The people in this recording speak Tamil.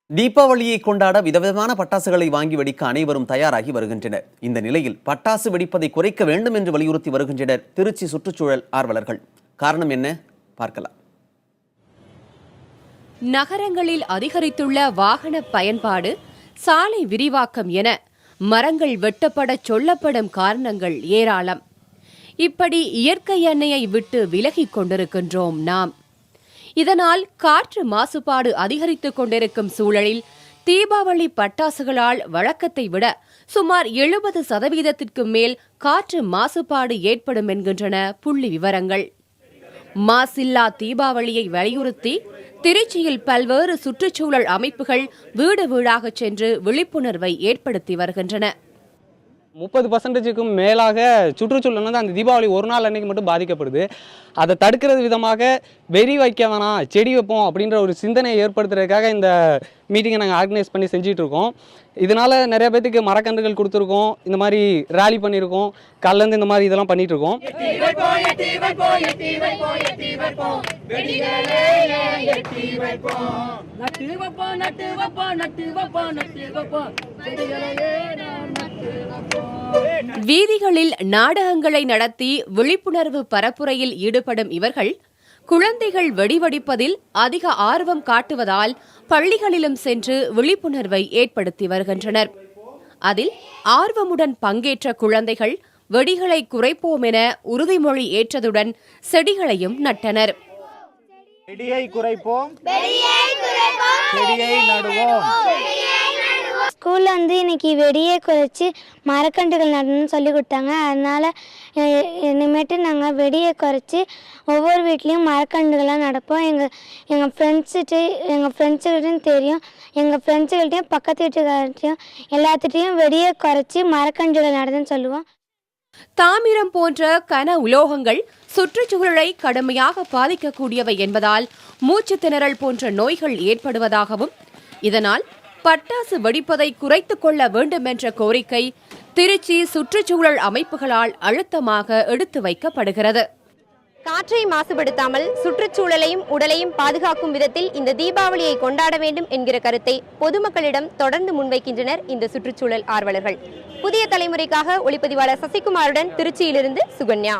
தீபாவளியை கொண்டாட விதவிதமான பட்டாசுகளை வாங்கி வெடிக்க அனைவரும் தயாராகி வருகின்றனர். இந்த நிலையில் பட்டாசு வெடிப்பதை குறைக்க வேண்டும் என்று வலியுறுத்தி வருகின்றனர் திருச்சி சுற்றுச்சூழல் ஆர்வலர்கள். காரணம் என்ன பார்க்கலாம். நகரங்களில் அதிகரித்துள்ள வாகன பயன்பாடு, சாலை விரிவாக்கம் என மரங்கள் வெட்டப்பட சொல்லப்படும் காரணங்கள் ஏராளம். இப்படி இயற்கை எண்ணெயை விட்டு விலகிக் கொண்டிருக்கின்றோம் நாம். இதனால் காற்று மாசுபாடு அதிகரித்துக் கொண்டிருக்கும் சூழலில் தீபாவளி பட்டாசுகளால் வழக்கத்தை விட சுமார் 70% மேல் காற்று மாசுபாடு ஏற்படும் என்கின்றன புள்ளி விவரங்கள். மாசில்லா தீபாவளியை வலியுறுத்தி திருச்சியில் பல்வேறு சுற்றுச்சூழல் அமைப்புகள் வீடு வீடாக சென்று விழிப்புணர்வை ஏற்படுத்தி வருகின்றன. 30%க்கும் மேலாக சுற்றுச்சூழல் வந்து அந்த தீபாவளி ஒரு நாள் அன்னைக்கு மட்டும் பாதிக்கப்படுது. அதை தடுக்கிறது விதமாக வெறி வைக்க வேணாம், செடி வைப்போம் அப்படின்ற ஒரு சிந்தனையை ஏற்படுத்துறதுக்காக இந்த மீட்டிங்கை நாங்கள் ஆர்கனைஸ் பண்ணி செஞ்சுட்டு இருக்கோம். இதனால நிறைய பேத்துக்கு மரக்கன்றுகள் கொடுத்துருக்கோம், இந்த மாதிரி ரேலி பண்ணியிருக்கோம், காலிலேருந்து இந்த மாதிரி இதெல்லாம் பண்ணிட்டு இருக்கோம். வீதிகளில் நாடகங்களை நடத்தி விழிப்புணர்வு பரப்புரையில் ஈடுபடும் இவர்கள் குழந்தைகள் வெடிவெடிப்பதில் அதிக ஆர்வம் காட்டுவதால் பள்ளிகளிலும் சென்று விழிப்புணர்வை ஏற்படுத்தி வருகின்றனர். அதில் ஆர்வமுடன் பங்கேற்ற குழந்தைகள் வெடிகளை குறைப்போம் என உறுதிமொழி ஏற்றதுடன் செடிகளையும் நட்டனர். வெடியை குறைப்போம், செடியை நடுவோம். ஸ்கூலில் வந்து இன்னைக்கு வெடியை குறைச்சி மரக்கன்றுகள் நடணும்னு சொல்லி கொடுத்தாங்க. அதனால் இனிமேட்டு நாங்கள் வெடியை குறைச்சி ஒவ்வொரு வீட்லேயும் மரக்கன்றுகள்லாம் நடப்போம். எங்கள் ஃப்ரெண்ட்ஸுக்கிட்டையும் தெரியும், எங்கள் ஃப்ரெண்ட்ஸுகள்கிட்டையும் பக்கத்து வீட்டுக்கார்ட்டையும் எல்லாத்துட்டையும் வெடியை குறைச்சி மரக்கன்றுகள் நடதுன்னு சொல்லுவோம். தாமிரம் போன்ற கன உலோகங்கள் சுற்றுச்சூழலை கடுமையாக பாதிக்கக்கூடியவை என்பதால் மூச்சு திணறல் போன்ற நோய்கள் ஏற்படுவதாகவும், இதனால் பட்டாசு வெடிப்பதை குறைத்துக் கொள்ள வேண்டும் என்ற கோரிக்கை திருச்சி சுற்றுச்சூழல் அமைப்புகளால் அழுத்தமாக எடுத்து வைக்கப்படுகிறது. காற்றை மாசுபடுத்தாமல் சுற்றுச்சூழலையும் உடலையும் பாதுகாக்கும் விதத்தில் இந்த தீபாவளியை கொண்டாட வேண்டும் என்கிற கருத்தை பொதுமக்களிடம் தொடர்ந்து முன்வைக்கின்றனர் இந்த சுற்றுச்சூழல் ஆர்வலர்கள். புதிய தலைமுறைக்காக ஒளிப்பதிவாளர் சசிகுமாருடன் திருச்சியிலிருந்து சுகன்யா.